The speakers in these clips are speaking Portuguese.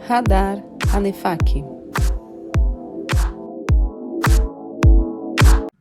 Radar ANEFAC.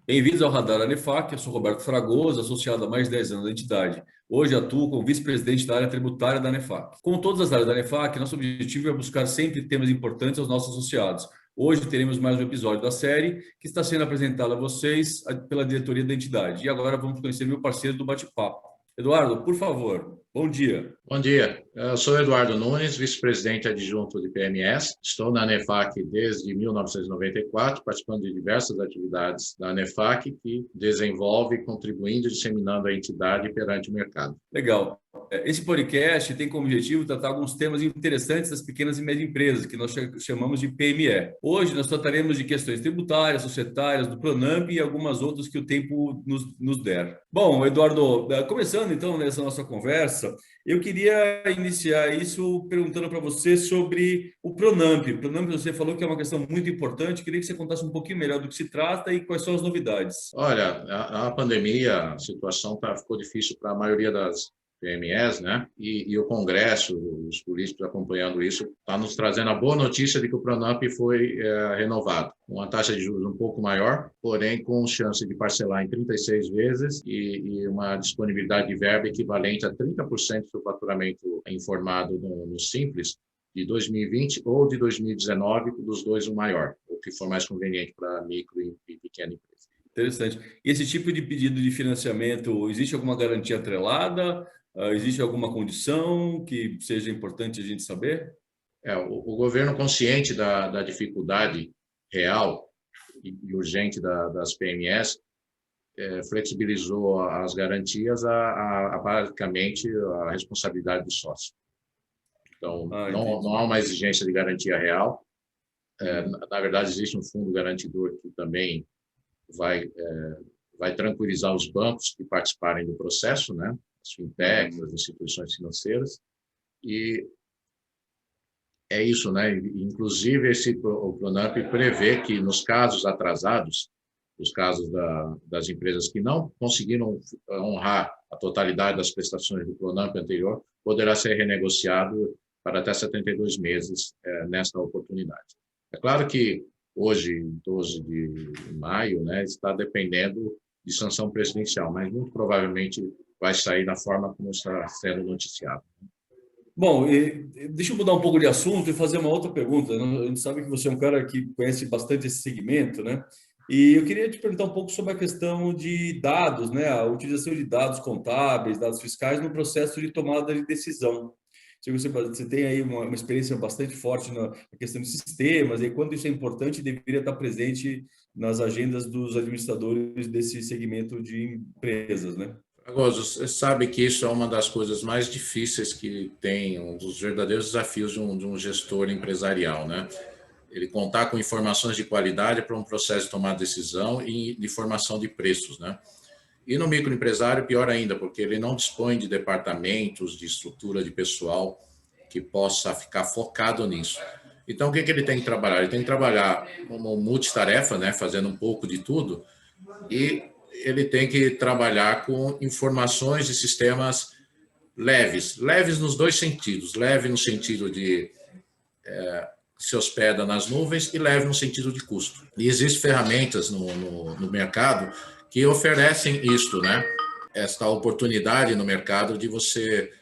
Bem-vindos ao Radar ANEFAC, eu sou Roberto Fragoso, associado há mais de 10 anos da entidade. Hoje atuo como vice-presidente da área tributária da ANEFAC. Como todas as áreas da ANEFAC, nosso objetivo é buscar sempre temas importantes aos nossos associados. Hoje teremos mais um episódio da série que está sendo apresentado a vocês pela diretoria da entidade. E agora vamos conhecer meu parceiro do bate-papo. Eduardo, por favor, bom dia. Bom dia, eu sou Eduardo Nunes, vice-presidente adjunto de PMS. Estou na ANEFAC desde 1994, participando de diversas atividades da ANEFAC que desenvolve, contribuindo e disseminando a entidade perante o mercado. Legal. Esse podcast tem como objetivo tratar alguns temas interessantes das pequenas e médias empresas, que nós chamamos de PME. Hoje nós trataremos de questões tributárias, societárias, do Pronamp e algumas outras que o tempo nos der. Bom, Eduardo, começando então nessa nossa conversa, eu queria iniciar isso perguntando para você sobre o Pronamp. O Pronamp, você falou que é uma questão muito importante, queria que você contasse um pouquinho melhor do que se trata e quais são as novidades. Olha, a pandemia, a situação ficou difícil para a maioria das PMEs, né? E o Congresso, os políticos acompanhando isso, está nos trazendo a boa notícia de que o Pronamp foi renovado. Uma taxa de juros um pouco maior, porém com chance de parcelar em 36 vezes e uma disponibilidade de verba equivalente a 30% do faturamento informado no Simples de 2020 ou de 2019, dos dois o maior, o que for mais conveniente para micro e pequena empresa. Interessante. E esse tipo de pedido de financiamento, existe alguma garantia atrelada? Existe alguma condição que seja importante a gente saber? O governo, consciente da dificuldade real e urgente das PMEs, flexibilizou as garantias basicamente a responsabilidade do sócio. Então, não há uma exigência de garantia real. Na verdade, existe um fundo garantidor que também vai tranquilizar os bancos que participarem do processo, né? As fintechs, as instituições financeiras, e é isso, né? Inclusive, o Pronamp prevê que nos casos atrasados, os casos das empresas que não conseguiram honrar a totalidade das prestações do Pronamp anterior, poderá ser renegociado para até 72 meses nesta oportunidade. É claro que hoje, 12 de maio, né, está dependendo de sanção presidencial, mas muito provavelmente vai sair da forma como está sendo noticiado. Bom, deixa eu mudar um pouco de assunto e fazer uma outra pergunta. A gente sabe que você é um cara que conhece bastante esse segmento, né? E eu queria te perguntar um pouco sobre a questão de dados, né? A utilização de dados contábeis, dados fiscais no processo de tomada de decisão. Se você tem aí uma experiência bastante forte na questão de sistemas, e quando isso é importante, deveria estar presente nas agendas dos administradores desse segmento de empresas, né? Fragoso, você sabe que isso é uma das coisas mais difíceis que tem, um dos verdadeiros desafios de um gestor empresarial, né? Ele contar com informações de qualidade para um processo de tomar decisão e de formação de preços, né? E no microempresário, pior ainda, porque ele não dispõe de departamentos, de estrutura de pessoal que possa ficar focado nisso. Então, o que ele tem que trabalhar? Ele tem que trabalhar como multitarefa, né? Fazendo um pouco de tudo, e ele tem que trabalhar com informações e sistemas leves nos dois sentidos, leve no sentido de se hospeda nas nuvens e leve no sentido de custo. E existem ferramentas no mercado que oferecem isto, né? Esta oportunidade no mercado de você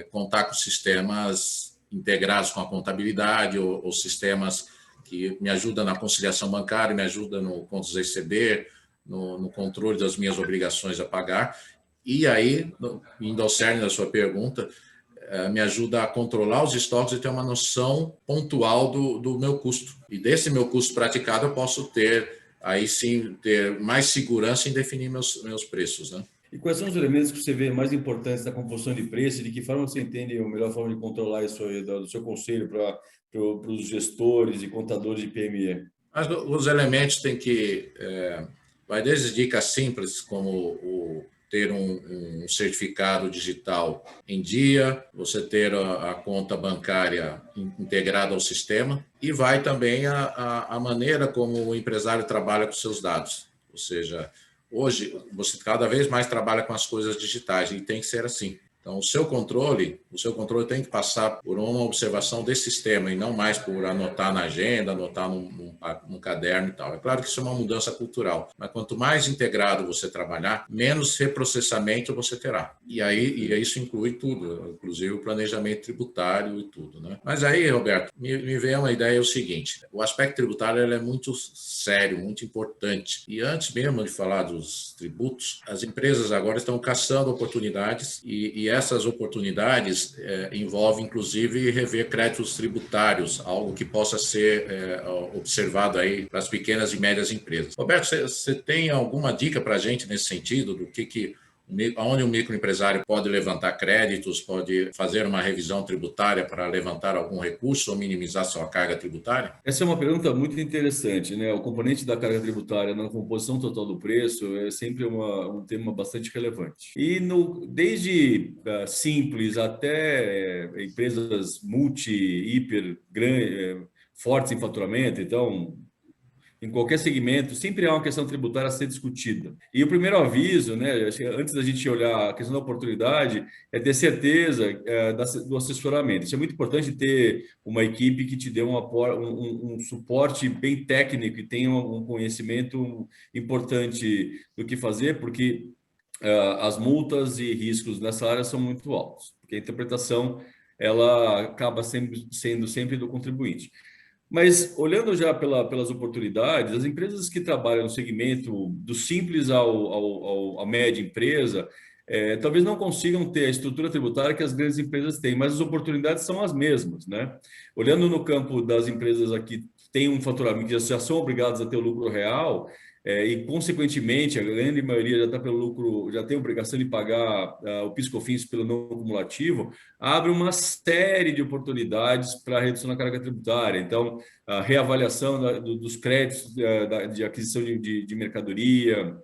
contar com sistemas integrados com a contabilidade ou sistemas que me ajudam na conciliação bancária, me ajudam no contas a receber, no controle das minhas obrigações a pagar, e aí, indo ao cerne da sua pergunta, me ajuda a controlar os estoques e ter uma noção pontual do meu custo. E desse meu custo praticado, eu posso aí sim, ter mais segurança em definir meus preços, né? E quais são os elementos que você vê mais importantes da composição de preço e de que forma você entende a melhor forma de controlar isso aí, do seu conselho para os gestores e contadores de PME? Mas os elementos têm que... vai desde dicas simples, como ter um certificado digital em dia, você ter a conta bancária integrada ao sistema, e vai também a maneira como o empresário trabalha com seus dados. Ou seja, hoje você cada vez mais trabalha com as coisas digitais, e tem que ser assim. Então, o seu controle tem que passar por uma observação desse sistema e não mais por anotar na agenda, anotar num caderno e tal. É claro que isso é uma mudança cultural, mas quanto mais integrado você trabalhar, menos reprocessamento você terá. E aí isso inclui tudo, inclusive o planejamento tributário e tudo, né? Mas aí, Roberto, me veio uma ideia, é o seguinte: o aspecto tributário ele é muito sério, muito importante. E antes mesmo de falar dos tributos, as empresas agora estão caçando oportunidades e essas oportunidades envolvem, inclusive, rever créditos tributários, algo que possa ser observado aí para as pequenas e médias empresas. Roberto, você tem alguma dica para a gente nesse sentido, do onde um microempresário pode levantar créditos, pode fazer uma revisão tributária para levantar algum recurso ou minimizar sua carga tributária? Essa é uma pergunta muito interessante, né? O componente da carga tributária na composição total do preço é sempre um tema bastante relevante. E desde simples até empresas hiper, fortes em faturamento, então em qualquer segmento, sempre há uma questão tributária a ser discutida. E o primeiro aviso, né, antes da gente olhar a questão da oportunidade, é ter certeza do assessoramento. Isso é muito importante, ter uma equipe que te dê um suporte bem técnico e tenha um conhecimento importante do que fazer, porque as multas e riscos nessa área são muito altos, porque a interpretação ela acaba sendo sempre do contribuinte. Mas, olhando já pelas oportunidades, as empresas que trabalham no segmento do simples à média empresa, talvez não consigam ter a estrutura tributária que as grandes empresas têm, mas as oportunidades são as mesmas, né? Olhando no campo das empresas aqui que têm um faturamento, que já são obrigadas a ter o lucro real, e, consequentemente, a grande maioria já está pelo lucro, já tem obrigação de pagar o PIS/COFINS pelo não cumulativo, abre uma série de oportunidades para redução da carga tributária. Então, a reavaliação dos créditos de aquisição de mercadoria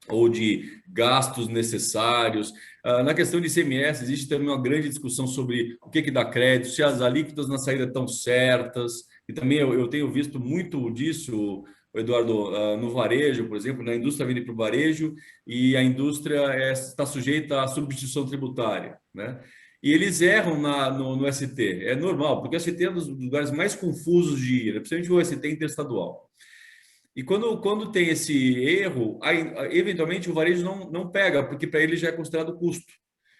ou de gastos necessários. Na questão de ICMS, existe também uma grande discussão sobre o que dá crédito, se as alíquotas na saída estão certas, e também eu tenho visto muito disso, Eduardo, no varejo, por exemplo, na indústria vende para o varejo e a indústria está sujeita à substituição tributária, né? E eles erram no ST. É normal, porque o ST é um dos lugares mais confusos de ir, principalmente o ST interestadual. E quando tem esse erro, eventualmente o varejo não pega, porque para ele já é considerado custo.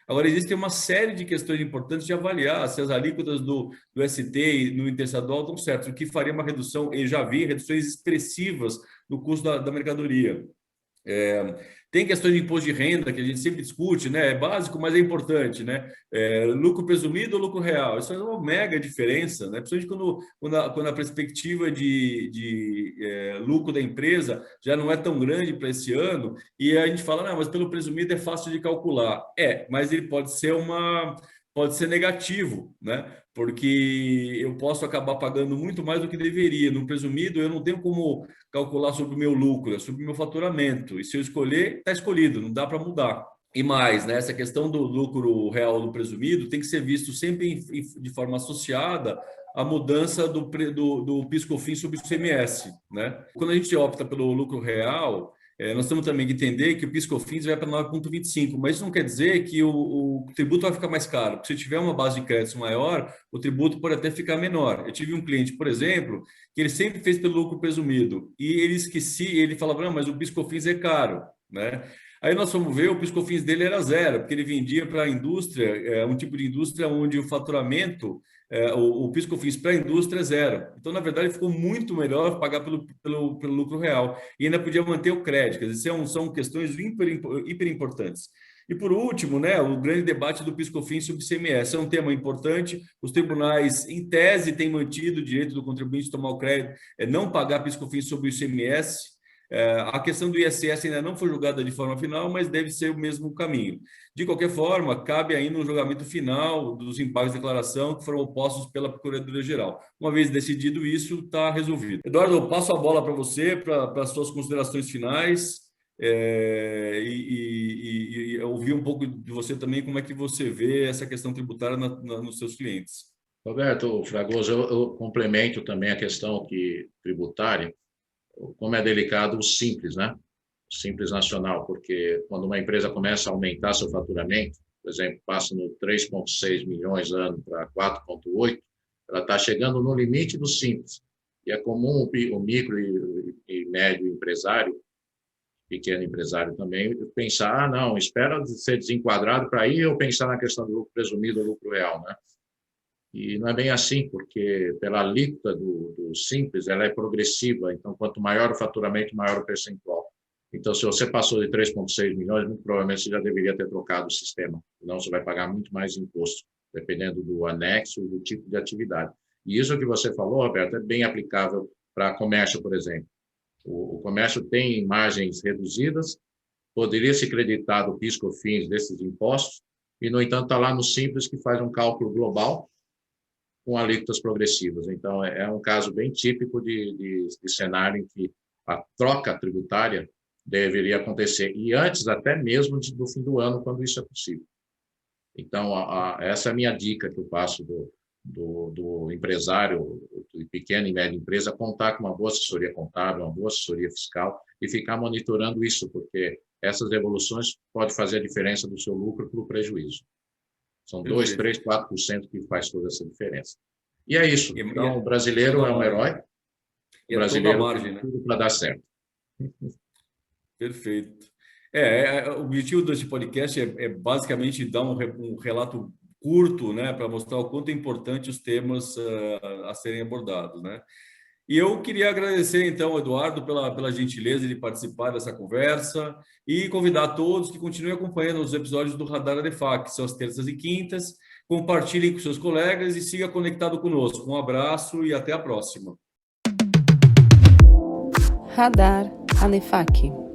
Agora, existe uma série de questões importantes de avaliar se as alíquotas do ST no interestadual estão certas, o que faria uma redução, e já vi reduções expressivas no custo da mercadoria. Tem questões de imposto de renda que a gente sempre discute, né? É básico, mas é importante, né? Lucro presumido ou lucro real? Isso faz uma mega diferença, né? Principalmente quando a perspectiva de lucro da empresa já não é tão grande para esse ano, e a gente fala, não, mas pelo presumido é fácil de calcular. Mas ele pode ser negativo, né? Porque eu posso acabar pagando muito mais do que deveria. No presumido, eu não tenho como calcular sobre o meu lucro, é sobre o meu faturamento. E se eu escolher, está escolhido, não dá para mudar. E mais, né? Essa questão do lucro real do presumido tem que ser visto sempre de forma associada à mudança do PIS/COFINS sobre o ICMS, né? Quando a gente opta pelo lucro real, nós temos também que entender que o PIS/COFINS vai para 9,25, mas isso não quer dizer que o tributo vai ficar mais caro, porque se tiver uma base de créditos maior, o tributo pode até ficar menor. Eu tive um cliente, por exemplo, que ele sempre fez pelo lucro presumido, e ele esquecia, ele falava, não, mas o PIS/COFINS é caro, né? Aí nós fomos ver, o PIS/COFINS dele era zero, porque ele vendia para a indústria, um tipo de indústria onde o faturamento, o PIS/COFINS para a indústria é zero. Então, na verdade, ficou muito melhor pagar pelo lucro real. E ainda podia manter o crédito. Quer dizer, são questões hiper importantes. E, por último, né, o grande debate do PIS/COFINS sobre o ICMS. É um tema importante. Os tribunais, em tese, têm mantido o direito do contribuinte tomar o crédito, não pagar PIS/COFINS sobre o ICMS. A questão do ISS ainda não foi julgada de forma final, mas deve ser o mesmo caminho. De qualquer forma, cabe ainda um julgamento final dos impactos de declaração que foram opostos pela Procuradoria-Geral. Uma vez decidido isso, está resolvido. Eduardo, eu passo a bola para você, para as suas considerações finais, e ouvir um pouco de você também, como é que você vê essa questão tributária nos seus clientes. Roberto Fragoso, eu complemento também a questão tributária, como é delicado o simples, né? O simples nacional, porque quando uma empresa começa a aumentar seu faturamento, por exemplo, passa no 3,6 milhões ano para 4,8, ela está chegando no limite do simples. E é comum o micro e médio empresário, pequeno empresário também, pensar, não, espera ser desenquadrado para aí eu pensar na questão do lucro presumido ou lucro real, né? E não é bem assim, porque pela alíquota do simples, ela é progressiva, então quanto maior o faturamento, maior o percentual. Então, se você passou de 3,6 milhões, muito provavelmente você já deveria ter trocado o sistema, senão você vai pagar muito mais imposto, dependendo do anexo e do tipo de atividade. E isso que você falou, Roberto, é bem aplicável para comércio, por exemplo. O comércio tem margens reduzidas, poderia se creditar do PIS/COFINS desses impostos, e, no entanto, está lá no Simples, que faz um cálculo global com alíquotas progressivas. Então, é um caso bem típico de cenário em que a troca tributária deveria acontecer, e antes até mesmo do fim do ano, quando isso é possível. Então, essa é a minha dica que eu passo do empresário, de pequena e média empresa, contar com uma boa assessoria contábil, uma boa assessoria fiscal e ficar monitorando isso, porque essas evoluções podem fazer a diferença do seu lucro para o prejuízo. São 2%, 3%, 4% que faz toda essa diferença. E é isso. Então, o brasileiro é um herói. O brasileiro tem tudo para dar certo. Perfeito. O objetivo desse podcast é basicamente dar um relato curto, né, para mostrar o quanto é importante os temas a serem abordados, né? E eu queria agradecer, então, Eduardo, pela gentileza de participar dessa conversa e convidar a todos que continuem acompanhando os episódios do Radar ADEFAC, que são as terças e quintas. Compartilhem com seus colegas e siga conectado conosco. Um abraço e até a próxima. Radar ANEFAC.